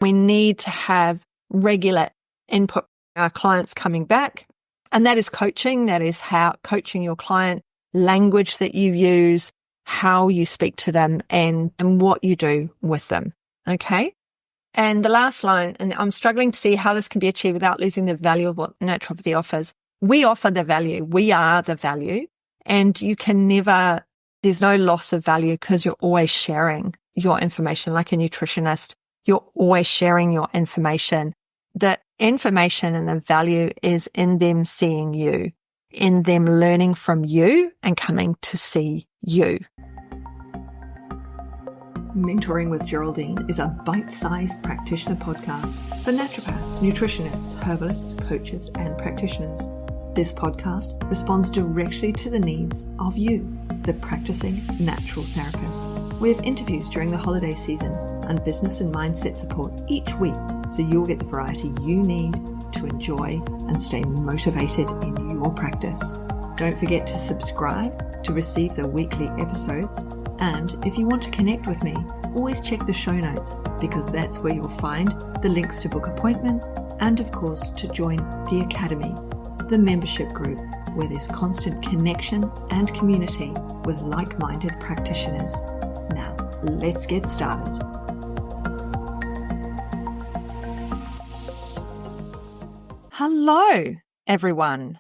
We need to have regular input, our clients coming back. And that is coaching. That is how coaching your client, language that you use, how you speak to them, and what you do with them. Okay. And the last line, and I'm struggling to see how this can be achieved without losing the value of what naturopathy offers. We offer the value. We are the value. And you can never, there's no loss of value because you're always sharing your information. Like a nutritionist, you're always sharing your information. The information and the value is in them seeing you, in them learning from you and coming to see you. Mentoring with Geraldine is a bite-sized practitioner podcast for naturopaths, nutritionists, herbalists, coaches, and practitioners. This podcast responds directly to the needs of you, the practicing natural therapist. We have interviews during the holiday season and business and mindset support each week, so you'll get the variety you need to enjoy and stay motivated in your practice. Don't forget to subscribe to receive the weekly episodes. And if you want to connect with me, always check the show notes because that's where you'll find the links to book appointments and, of course, to join the Academy, the membership group where there's constant connection and community with like-minded practitioners. Now, let's get started. Hello, everyone.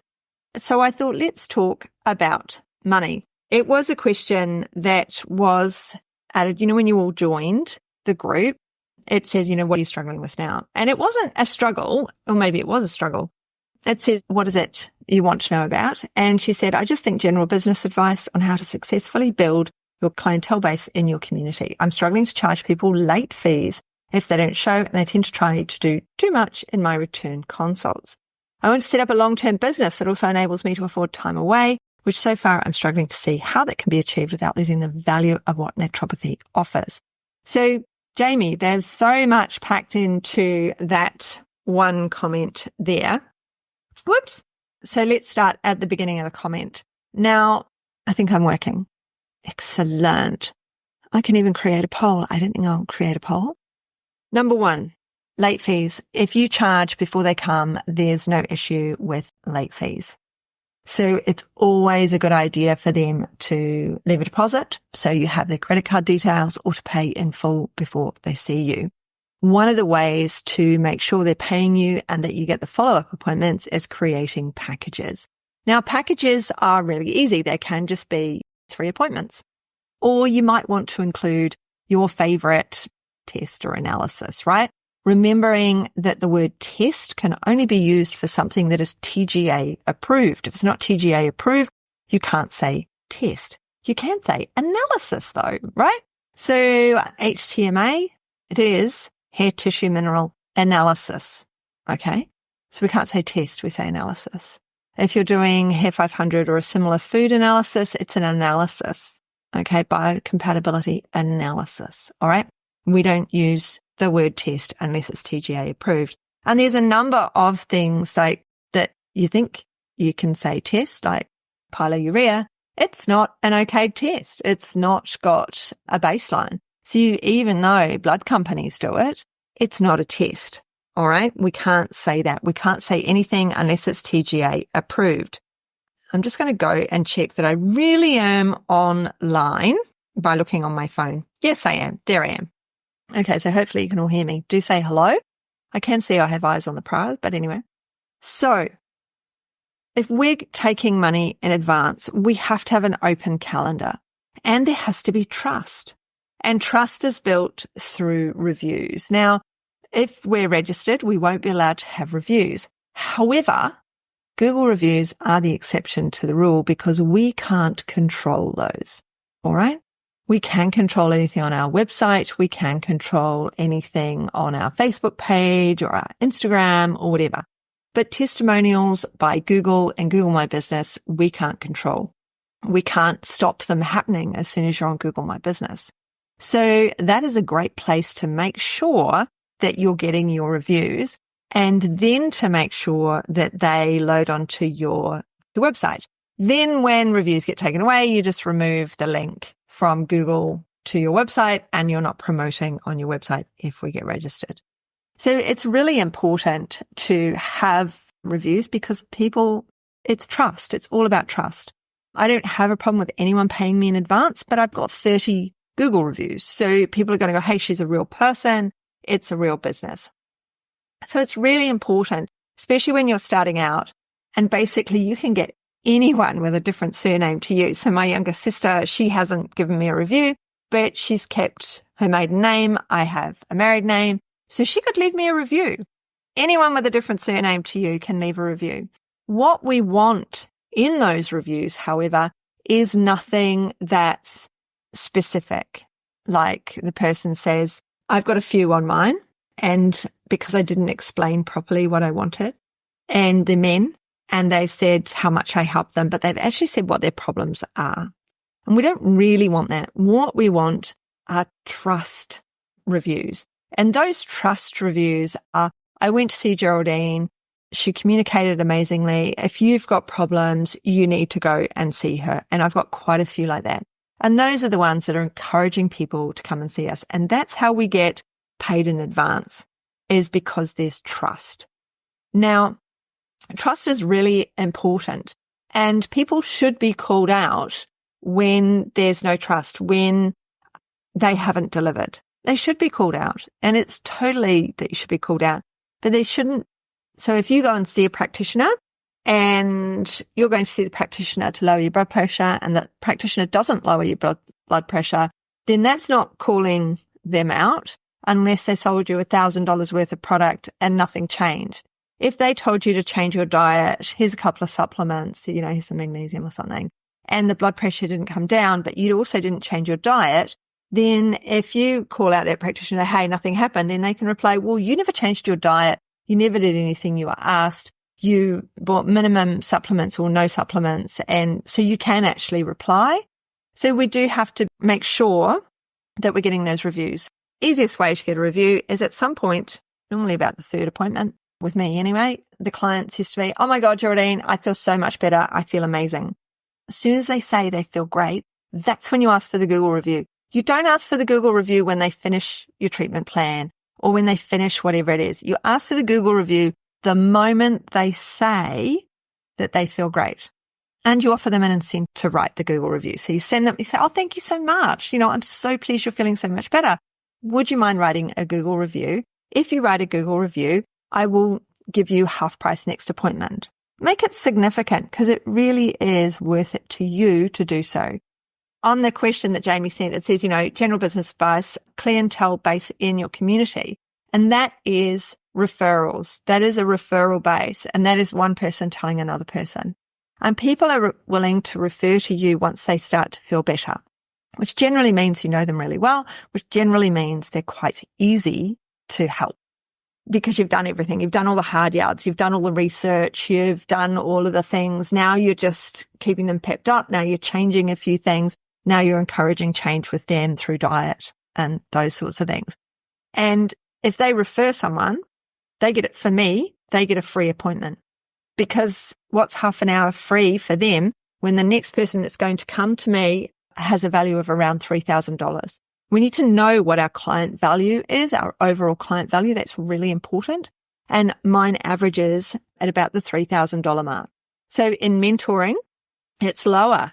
So I thought let's talk about money. It was a question that was added, when you all joined the group, it says, what are you struggling with now? And it wasn't a struggle, or maybe it was a struggle. It says, what is it you want to know about? And she said, I just think general business advice on how to successfully build your clientele base in your community. I'm struggling to charge people late fees if they don't show, and I tend to try to do too much in my return consults. I want to set up a long-term business that also enables me to afford time away, which so far I'm struggling to see how that can be achieved without losing the value of what naturopathy offers. So, Jamie, there's so much packed into that one comment there. Whoops. So let's start at the beginning of the comment. Now, I think I'm working. Excellent. I can even create a poll. I don't think I'll create a poll. Number one, late fees. If you charge before they come, there's no issue with late fees. So it's always a good idea for them to leave a deposit so you have their credit card details or to pay in full before they see you. One of the ways to make sure they're paying you and that you get the follow-up appointments is creating packages. Now, packages are really easy. They can just be 3 appointments, or you might want to include your favorite test or analysis, right? Remembering that the word test can only be used for something that is TGA approved. If it's not TGA approved, you can't say test. You can say analysis though, right? So HTMA, it is hair tissue mineral analysis. Okay. So we can't say test, we say analysis. If you're doing Hair 500 or a similar food analysis, it's an analysis. Okay. Biocompatibility analysis. All right. We don't use the word test unless it's TGA approved. And there's a number of things like that you think you can say test, like pyroluria. It's not an okayed test. It's not got a baseline. So even though blood companies do it, it's not a test. All right. We can't say that. We can't say anything unless it's TGA approved. I'm just going to go and check that I really am online by looking on my phone. Yes, I am. There I am. Okay, so hopefully you can all hear me. Do say hello. I can see I have eyes on the prize, but anyway. So, if we're taking money in advance, we have to have an open calendar and there has to be trust. And trust is built through reviews. Now, if we're registered, we won't be allowed to have reviews. However, Google reviews are the exception to the rule because we can't control those. All right? We can control anything on our website. We can control anything on our Facebook page or our Instagram or whatever. But testimonials by Google and Google My Business, we can't control. We can't stop them happening as soon as you're on Google My Business. So that is a great place to make sure that you're getting your reviews and then to make sure that they load onto your website. Then when reviews get taken away, you just remove the link from Google to your website and you're not promoting on your website if we get registered. So it's really important to have reviews because it's trust. It's all about trust. I don't have a problem with anyone paying me in advance, but I've got 30 Google reviews. So people are going to go, hey, she's a real person. It's a real business. So it's really important, especially when you're starting out. And basically you can get anyone with a different surname to you. So my younger sister, she hasn't given me a review, but she's kept her maiden name. I have a married name. So she could leave me a review. Anyone with a different surname to you can leave a review. What we want in those reviews, however, is nothing that's specific. Like the person says, I've got a few on mine, and because I didn't explain properly what I wanted, and they're men, and they've said how much I help them, but they've actually said what their problems are. And we don't really want that. What we want are trust reviews. And those trust reviews are, I went to see Geraldine. She communicated amazingly. If you've got problems, you need to go and see her. And I've got quite a few like that. And those are the ones that are encouraging people to come and see us. And that's how we get paid in advance, is because there's trust. Now, trust is really important, and people should be called out when there's no trust, when they haven't delivered. They should be called out, and it's totally that you should be called out, but they shouldn't. So if you go and see a practitioner and you're going to see the practitioner to lower your blood pressure and the practitioner doesn't lower your blood pressure, then that's not calling them out unless they sold you $1,000 worth of product and nothing changed. If they told you to change your diet, here's a couple of supplements, here's some magnesium or something, and the blood pressure didn't come down, but you also didn't change your diet, then if you call out that practitioner, hey, nothing happened, then they can reply, well, you never changed your diet. You never did anything you were asked. You bought minimum supplements or no supplements. And so you can actually reply. So we do have to make sure that we're getting those reviews. Easiest way to get a review is at some point, normally about the third appointment with me anyway, the client says to me, oh my God, Geraldine, I feel so much better. I feel amazing. As soon as they say they feel great, that's when you ask for the Google review. You don't ask for the Google review when they finish your treatment plan or when they finish whatever it is. You ask for the Google review the moment they say that they feel great. And you offer them an incentive to write the Google review. So you send them, you say, oh, thank you so much. I'm so pleased you're feeling so much better. Would you mind writing a Google review? If you write a Google review, I will give you half price next appointment. Make it significant because it really is worth it to you to do so. On the question that Jamie sent, it says, general business advice, clientele base in your community. And that is referrals. That is a referral base. And that is one person telling another person. And people are willing to refer to you once they start to feel better, which generally means you know them really well, which generally means they're quite easy to help. Because you've done everything. You've done all the hard yards. You've done all the research. You've done all of the things. Now you're just keeping them pepped up. Now you're changing a few things. Now you're encouraging change with them through diet and those sorts of things. And if they refer someone, they get it for me, they get a free appointment. Because what's half an hour free for them when the next person that's going to come to me has a value of around $3,000? We need to know what our client value is, our overall client value. That's really important. And mine averages at about the $3,000 mark. So in mentoring, it's lower.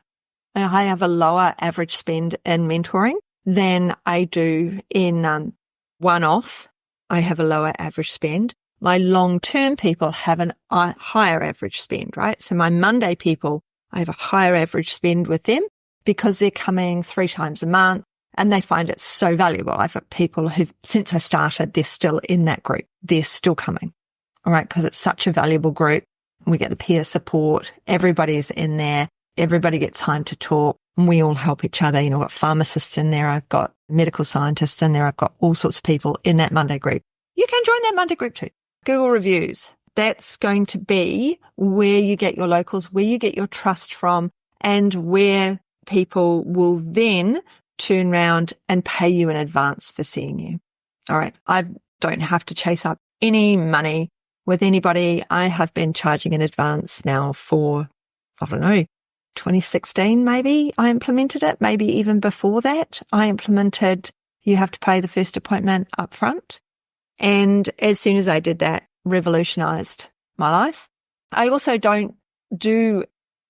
I have a lower average spend in mentoring than I do in one-off. I have a lower average spend. My long-term people have a higher average spend, right? So my Monday people, I have a higher average spend with them because they're coming 3 times a month. And they find it so valuable. I've got people who, since I started, they're still in that group. They're still coming. All right. Because it's such a valuable group. We get the peer support. Everybody's in there. Everybody gets time to talk. And we all help each other. I've got pharmacists in there. I've got medical scientists in there. I've got all sorts of people in that Monday group. You can join that Monday group too. Google reviews. That's going to be where you get your locals, where you get your trust from, and where people will then turn around and pay you in advance for seeing you. All right. I don't have to chase up any money with anybody. I have been charging in advance now for, 2016 maybe I implemented it. Maybe even before that I implemented, you have to pay the first appointment up front. And as soon as I did that, revolutionized my life. I also don't do,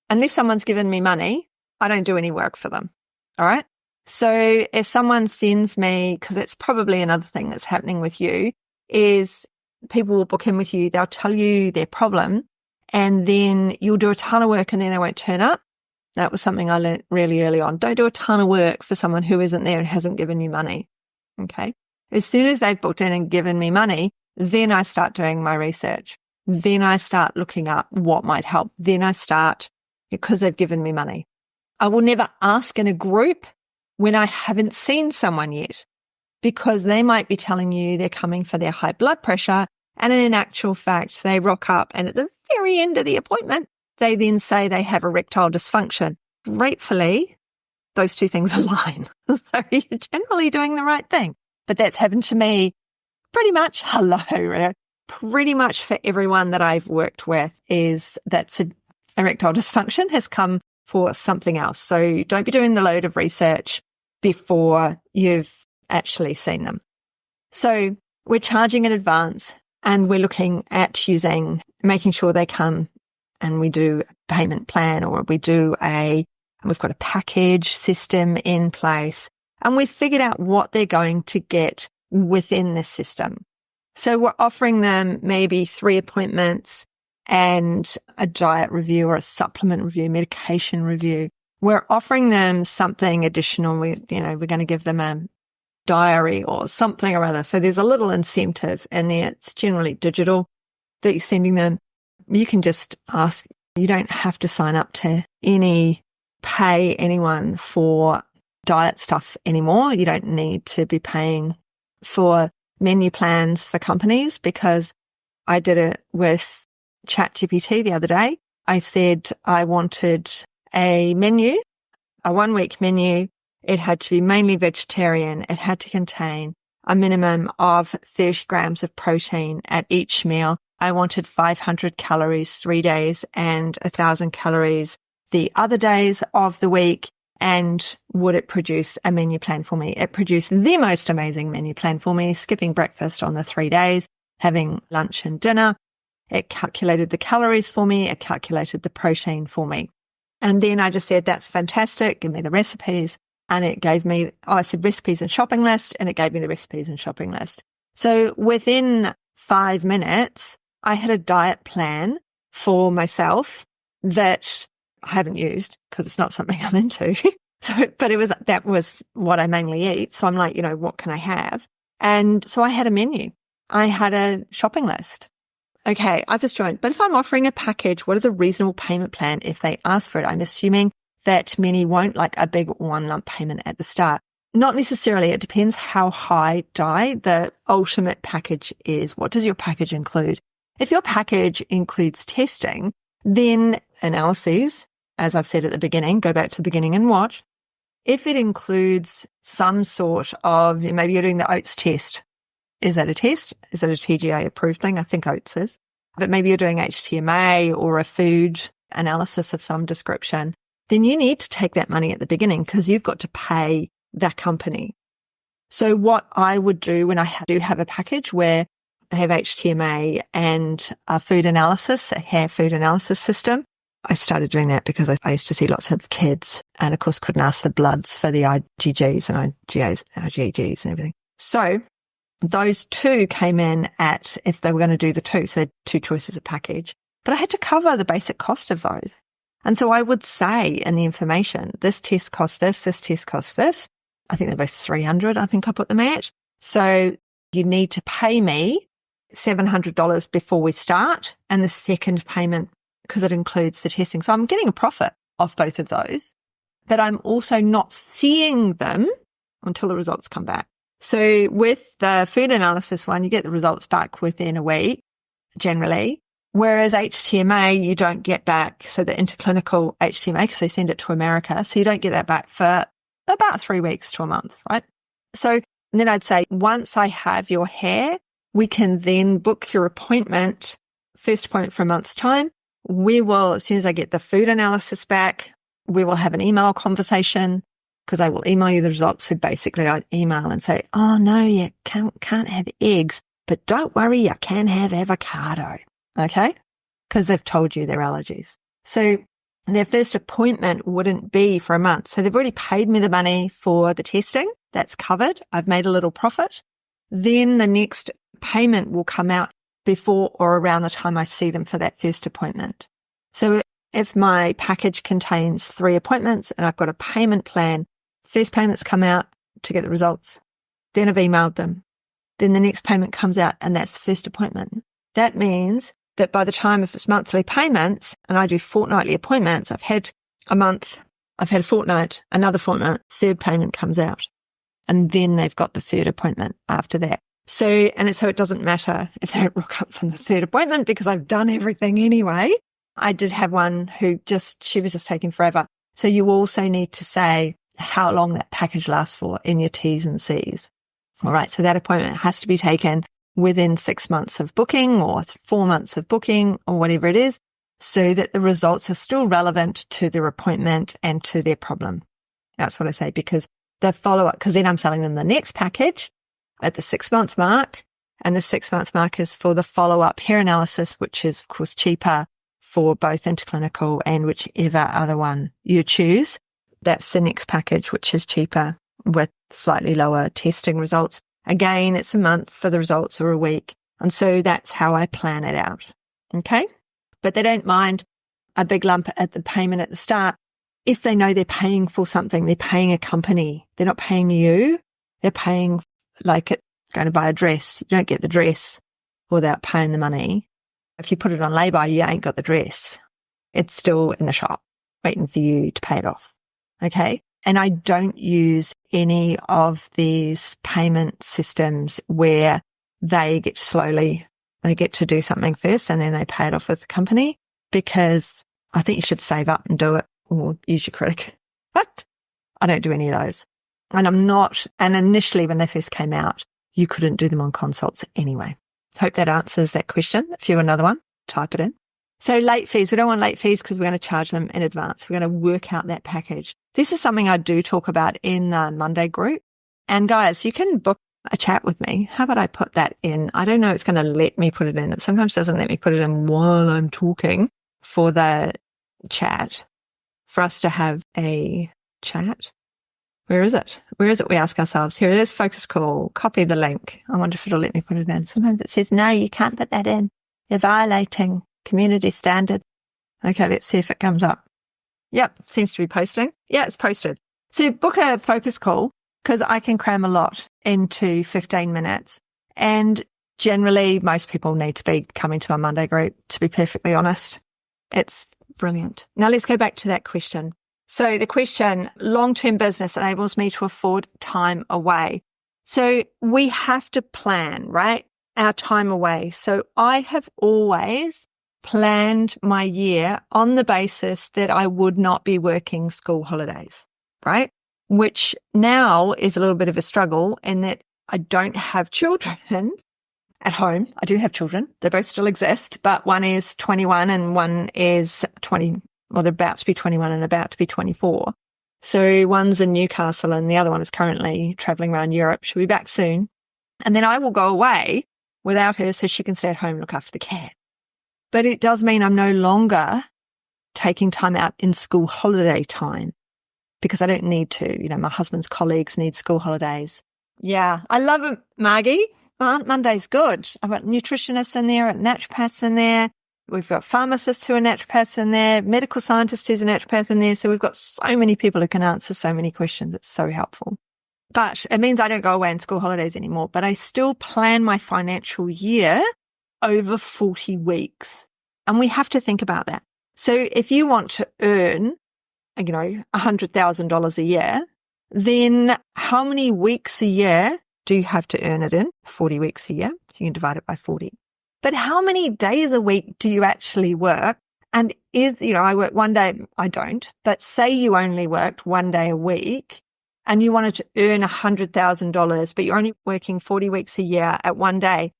unless someone's given me money, I don't do any work for them. All right. So if someone sends me, because that's probably another thing that's happening with you, is people will book in with you. They'll tell you their problem and then you'll do a ton of work and then they won't turn up. That was something I learned really early on. Don't do a ton of work for someone who isn't there and hasn't given you money. Okay. As soon as they've booked in and given me money, then I start doing my research. Then I start looking up what might help. Then I start, because they've given me money. I will never ask in a group when I haven't seen someone yet, because they might be telling you they're coming for their high blood pressure. And in actual fact, they rock up and at the very end of the appointment, they then say they have erectile dysfunction. Gratefully, those two things align. So you're generally doing the right thing. But that's happened to me pretty much, pretty much for everyone that I've worked with is that's erectile dysfunction has come for something else. So don't be doing the load of research before you've actually seen them. So we're charging in advance and we're looking at making sure they come and we do a payment plan or we've got a package system in place and we've figured out what they're going to get within this system. So we're offering them maybe 3 appointments and a diet review or a supplement review, medication review. We're offering them something additional. We're going to give them a diary or something or other. So there's a little incentive in there. It's generally digital that you're sending them. You can just ask. You don't have to sign up to pay anyone for diet stuff anymore. You don't need to be paying for menu plans for companies because I did it with ChatGPT the other day. I said I wanted a menu, a 1-week menu. It had to be mainly vegetarian. It had to contain a minimum of 30 grams of protein at each meal. I wanted 500 calories 3 days and 1,000 calories the other days of the week. And would it produce a menu plan for me? It produced the most amazing menu plan for me, skipping breakfast on the 3 days, having lunch and dinner. It calculated the calories for me. It calculated the protein for me. And then I just said, that's fantastic. Give me the recipes. And it gave me, I said recipes and shopping list, and it gave me the recipes and shopping list. So within 5 minutes, I had a diet plan for myself that I haven't used because it's not something I'm into. But that was what I mainly eat. So I'm like, what can I have? And so I had a menu. I had a shopping list. Okay, I've just joined. But if I'm offering a package, what is a reasonable payment plan if they ask for it? I'm assuming that many won't like a big one lump payment at the start. Not necessarily. It depends how high the ultimate package is. What does your package include? If your package includes testing, then analyses, as I've said at the beginning, go back to the beginning and watch. If it includes some sort of, maybe you're doing the oats test. Is that a test? Is that a TGA approved thing? I think oats is. But maybe you're doing HTMA or a food analysis of some description. Then you need to take that money at the beginning because you've got to pay that company. So what I would do when I do have a package where I have HTMA and a food analysis, a hair food analysis system, I started doing that because I used to see lots of kids and of course couldn't ask the bloods for the IgGs and IgGs and everything. So those two came in at, if they were going to do the two, so they had 2 choices of package, but I had to cover the basic cost of those. And so I would say in the information, this test costs this test costs this. I think they're both 300. I think I put them at. So you need to pay me $700 before we start. And the second payment, because it includes the testing. So I'm getting a profit off both of those, but I'm also not seeing them until the results come back. So with the food analysis one, you get the results back within a week, generally. Whereas HTMA, you don't get back. So the interclinical HTMA, because they send it to America. So you don't get that back for about 3 weeks to a month, right? So then I'd say once I have your hair, we can then book your appointment, first appointment for a month's time. We will, as soon as I get the food analysis back, we will have an email conversation because I will email you the results. So basically I'd email and say, oh no, you can't have eggs. but don't worry, you can have avocado. Okay? Because they've told you their allergies. So their first appointment wouldn't be for a month. So they've already paid me the money for the testing. That's covered. I've made a little profit. Then the next payment will come out before or around the time I see them for that first appointment. So if my package contains 3 appointments and I've got a payment plan, first payments come out to get the results. Then I've emailed them. Then the next payment comes out and that's the first appointment. That means that by the time, if it's monthly payments and I do fortnightly appointments, I've had a month, I've had a fortnight, another fortnight, third payment comes out. And then they've got the third appointment after that. So it doesn't matter if they don't rock up from the third appointment because I've done everything anyway. I did have one who she was just taking forever. So you also need to say how long that package lasts for in your T's and C's. All right. So that appointment has to be taken within 6 months of booking or 4 months of booking or whatever it is, so that the results are still relevant to their appointment and to their problem. That's what I say, because the follow-up, because then I'm selling them the next package at the 6-month mark, and the 6-month mark is for the follow-up hair analysis, which is of course cheaper for both interclinical and whichever other one you choose. That's the next package, which is cheaper with slightly lower testing results. Again, it's a month for the results or a week. And so that's how I plan it out. Okay. But they don't mind a big lump at the payment at the start. If they know they're paying for something, they're paying a company. They're not paying you. They're paying like it's going to buy a dress. You don't get the dress without paying the money. If you put it on lay-by, you ain't got the dress. It's still in the shop waiting for you to pay it off. Okay. And I don't use any of these payment systems where they get to do something first and then they pay it off with the company, because I think you should save up and do it or use your credit. But I don't do any of those. And initially when they first came out, you couldn't do them on consults anyway. Hope that answers that question. If you have another one, type it in. So late fees, we don't want late fees because we're going to charge them in advance. We're going to work out that package. This is something I do talk about in the Monday group. And guys, you can book a chat with me. How about I put that in? I don't know it's going to let me put it in. It sometimes doesn't let me put it in while I'm talking for the chat, for us to have a chat. Where is it? Where is it? We ask ourselves. Here it is, focus call. Copy the link. I wonder if it'll let me put it in. Sometimes it says, no, you can't put that in. You're violating community standard. Okay, let's see if it comes up. Yep, seems to be posting. Yeah, it's posted. So book a focus call, because I can cram a lot into 15 minutes. And generally, most people need to be coming to my Monday group, to be perfectly honest. It's brilliant. Now let's go back to that question. So the question, long-term business enables me to afford time away. So we have to plan, right? Our time away. So I have always planned my year on the basis that I would not be working school holidays, right? Which now is a little bit of a struggle in that I don't have children at home. I do have children. They both still exist, but one is 21 and one is 20. Well, they're about to be 21 and about to be 24. So one's in Newcastle and the other one is currently traveling around Europe. She'll be back soon. And then I will go away without her so she can stay at home and look after the cat. But it does mean I'm no longer taking time out in school holiday time because I don't need to. You know, my husband's colleagues need school holidays. Yeah, I love it, Margie. Aunt Monday's good. I've got nutritionists in there, naturopaths in there. We've got pharmacists who are naturopaths in there, medical scientists who's a naturopath in there. So we've got so many people who can answer so many questions. It's so helpful. But it means I don't go away on school holidays anymore, but I still plan my financial year over 40 weeks. And we have to think about that. So if you want to earn, you know, $100,000 a year, then how many weeks a year do you have to earn it in? 40 weeks a year. So you can divide it by 40. But how many days a week do you actually work? And I work one day, I don't, but say you only worked one day a week and you wanted to earn $100,000, but you're only working 40 weeks a year at one day.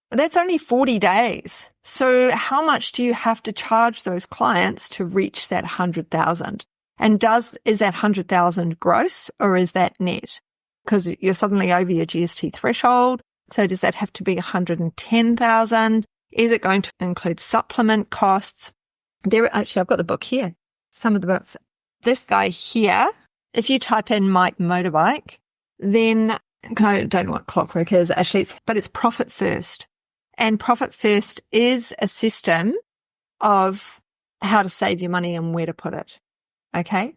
That's only 40 days. So how much do you have to charge those clients to reach that 100,000? And is that 100,000 gross or is that net? Because you're suddenly over your GST threshold. So does that have to be 110,000? Is it going to include supplement costs? Actually, I've got the book here. Some of the books. This guy here, if you type in Mike Motorbike, then I don't know what Clockwork is actually, but it's Profit First. And Profit First is a system of how to save your money and where to put it. Okay.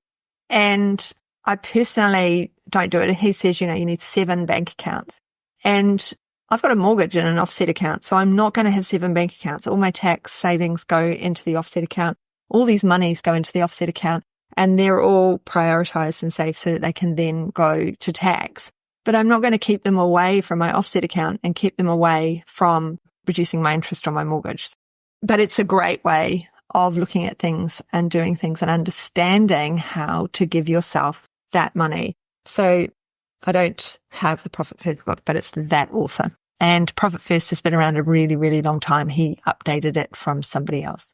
And I personally don't do it. He says, you need 7 bank accounts. And I've got a mortgage and an offset account, so I'm not going to have 7 bank accounts. All my tax savings go into the offset account. All these monies go into the offset account, and they're all prioritized and saved so that they can then go to tax. But I'm not going to keep them away from my offset account and keep them away from reducing my interest on my mortgage. But it's a great way of looking at things and doing things and understanding how to give yourself that money. So I don't have the Profit First book, but it's that author. And Profit First has been around a really, really long time. He updated it from somebody else.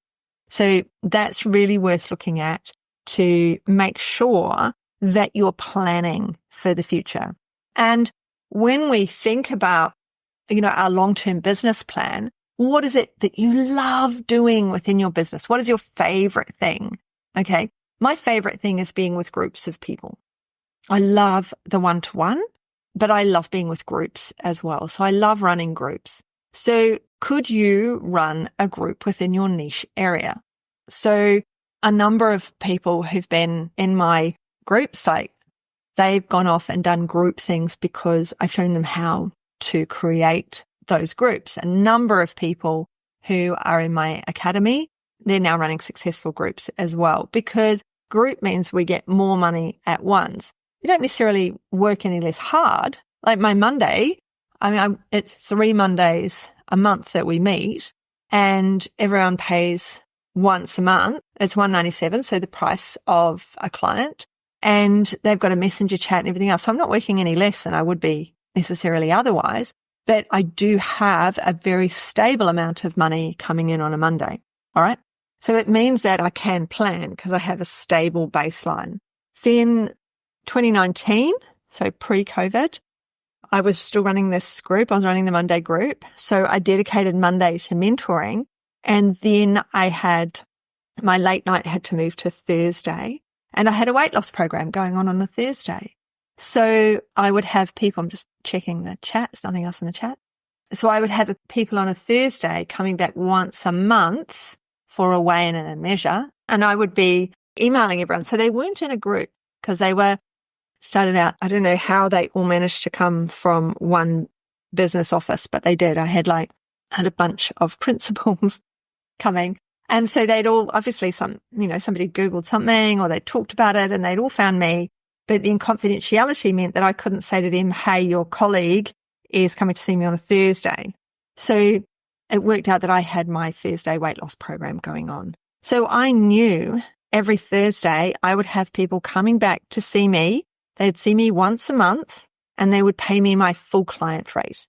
So that's really worth looking at to make sure that you're planning for the future. And when we think about, our long-term business plan, what is it that you love doing within your business? What is your favorite thing? Okay. My favorite thing is being with groups of people. I love the one-to-one, but I love being with groups as well. So I love running groups. So could you run a group within your niche area? So a number of people who've been in my groups, they've gone off and done group things because I've shown them how to create those groups. A number of people who are in my academy, they're now running successful groups as well, because group means we get more money at once. You don't necessarily work any less hard. Like my Monday, it's 3 Mondays a month that we meet, and everyone pays once a month. It's $197, so the price of a client, and they've got a messenger chat and everything else. So I'm not working any less than I would be necessarily otherwise, but I do have a very stable amount of money coming in on a Monday. All right. So it means that I can plan because I have a stable baseline. Then 2019, so pre-COVID, I was still running this group. I was running the Monday group. So I dedicated Monday to mentoring. And then my late night had to move to Thursday. And I had a weight loss program going on a Thursday. So I would have people, I'm just checking the chat. There's nothing else in the chat. So I would have people on a Thursday coming back once a month for a weigh-in and a measure. And I would be emailing everyone. So they weren't in a group because they were started out. I don't know how they all managed to come from one business office, but they did. I had a bunch of principals coming. And so they'd all, obviously somebody Googled something or they talked about it and they'd all found me. But the confidentiality meant that I couldn't say to them, hey, your colleague is coming to see me on a Thursday. So it worked out that I had my Thursday weight loss program going on. So I knew every Thursday I would have people coming back to see me. They'd see me once a month and they would pay me my full client rate,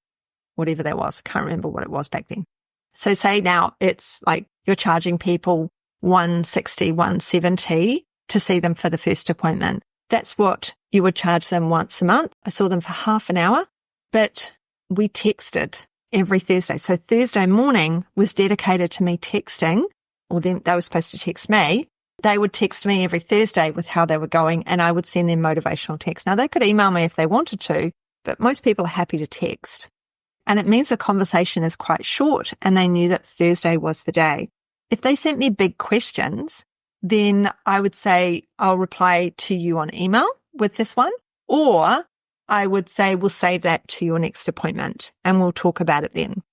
whatever that was. I can't remember what it was back then. So say now it's like you're charging people $160, $170 to see them for the first appointment. That's what you would charge them once a month. I saw them for half an hour, but we texted every Thursday. So Thursday morning was dedicated to me texting, or they were supposed to text me. They would text me every Thursday with how they were going, and I would send them motivational texts. Now, they could email me if they wanted to, but most people are happy to text. And it means the conversation is quite short, and they knew that Thursday was the day. If they sent me big questions, then I would say, I'll reply to you on email with this one, or I would say, we'll save that to your next appointment and we'll talk about it then.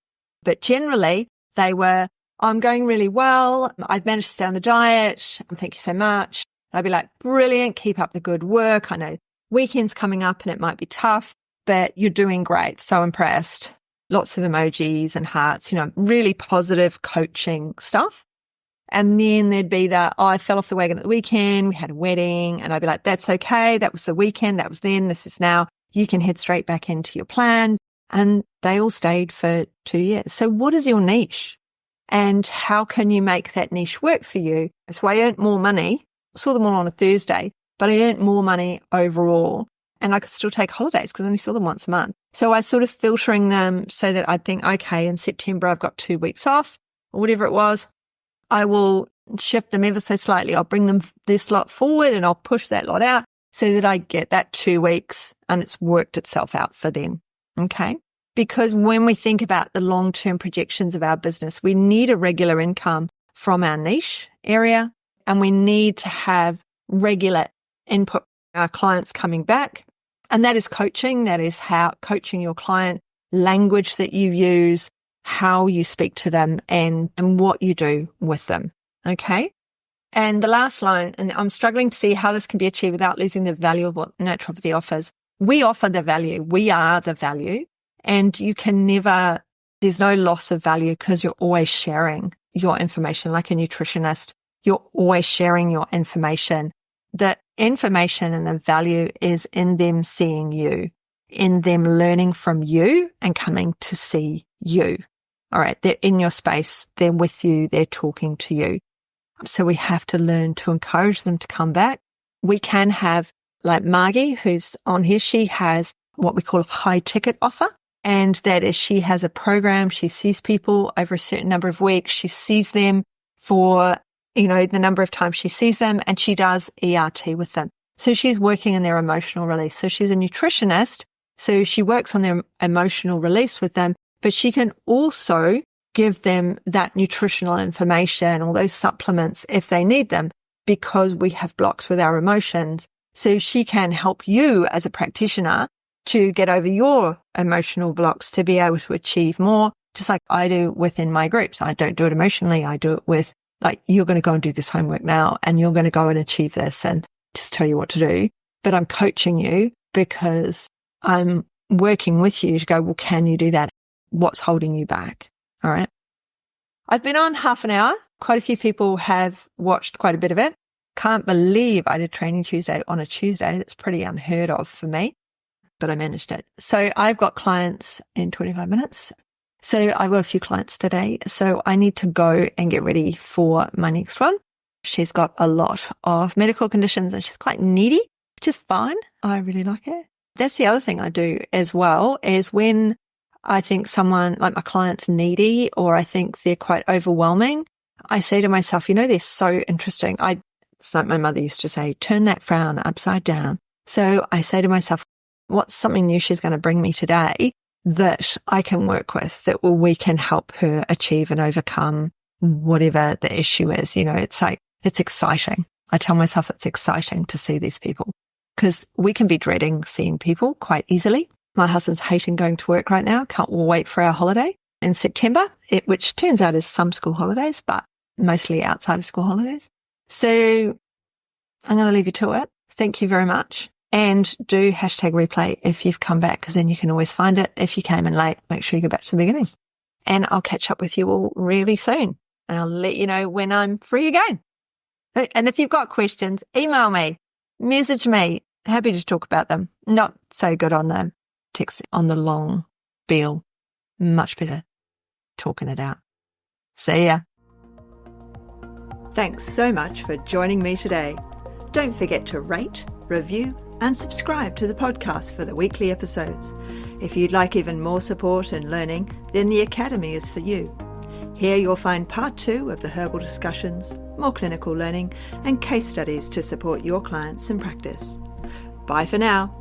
But generally they were, I'm going really well. I've managed to stay on the diet. Thank you so much. I'd be like, brilliant. Keep up the good work. I know weekends coming up and it might be tough, but you're doing great. So impressed. Lots of emojis and hearts, really positive coaching stuff. And then there'd be I fell off the wagon at the weekend. We had a wedding and I'd be like, that's okay. That was the weekend. That was then. This is now. You can head straight back into your plan. And they all stayed for 2 years. So what is your niche? And how can you make that niche work for you? So I earned more money. I saw them all on a Thursday, but I earned more money overall. and I could still take holidays because I only saw them once a month. So I was sort of filtering them so that I'd think, okay, in September, I've got 2 weeks off or whatever it was. I will shift them ever so slightly. I'll bring them this lot forward and I'll push that lot out so that I get that 2 weeks and it's worked itself out for them. Okay. Because when we think about the long-term projections of our business, we need a regular income from our niche area and we need to have regular input from our clients coming back. And that is coaching. That is how coaching your client, language that you use, how you speak to them and what you do with them. Okay. And the last line, and I'm struggling to see how this can be achieved without losing the value of what naturopathy offers. We offer the value. We are the value. And you can never, there's no loss of value because you're always sharing your information. Like a nutritionist, you're always sharing your information. The information and the value is in them seeing you, in them learning from you and coming to see you. All right. They're in your space. They're with you. They're talking to you. So we have to learn to encourage them to come back. We can have, like Margie, who's on here, she has what we call a high ticket offer. And that is she has a program. She sees people over a certain number of weeks. She sees them for, the number of times she sees them and she does ERT with them. So she's working in their emotional release. So she's a nutritionist. So she works on their emotional release with them, but she can also give them that nutritional information or those supplements if they need them because we have blocks with our emotions. So she can help you as a practitioner to get over your emotional blocks to be able to achieve more, just like I do within my groups. I don't do it emotionally. I do it with like, you're going to go and do this homework now and you're going to go and achieve this and just tell you what to do. But I'm coaching you because I'm working with you to go, well, can you do that? What's holding you back? All right. I've been on half an hour. Quite a few people have watched quite a bit of it. Can't believe I did Training Tuesday on a Tuesday. That's pretty unheard of for me, but I managed it. So I've got clients in 25 minutes. So I've got a few clients today. So I need to go and get ready for my next one. She's got a lot of medical conditions and she's quite needy, which is fine. I really like it. That's the other thing I do as well is when I think someone like my client's needy or I think they're quite overwhelming, I say to myself, they're so interesting. It's like my mother used to say, turn that frown upside down. So I say to myself, what's something new she's going to bring me today that I can work with, that we can help her achieve and overcome whatever the issue is. It's like, it's exciting. I tell myself it's exciting to see these people because we can be dreading seeing people quite easily. My husband's hating going to work right now. Can't wait for our holiday in September, which turns out is some school holidays, but mostly outside of school holidays. So I'm going to leave you to it. Thank you very much. And do #replay if you've come back, because then you can always find it. If you came in late, make sure you go back to the beginning. And I'll catch up with you all really soon. And I'll let you know when I'm free again. And if you've got questions, email me, message me. Happy to talk about them. Not so good on the text, on the long spiel. Much better talking it out. See ya. Thanks so much for joining me today. Don't forget to rate, review, and subscribe to the podcast for the weekly episodes. If you'd like even more support and learning, then the Academy is for you. Here you'll find part 2 of the herbal discussions, more clinical learning, and case studies to support your clients in practice. Bye for now.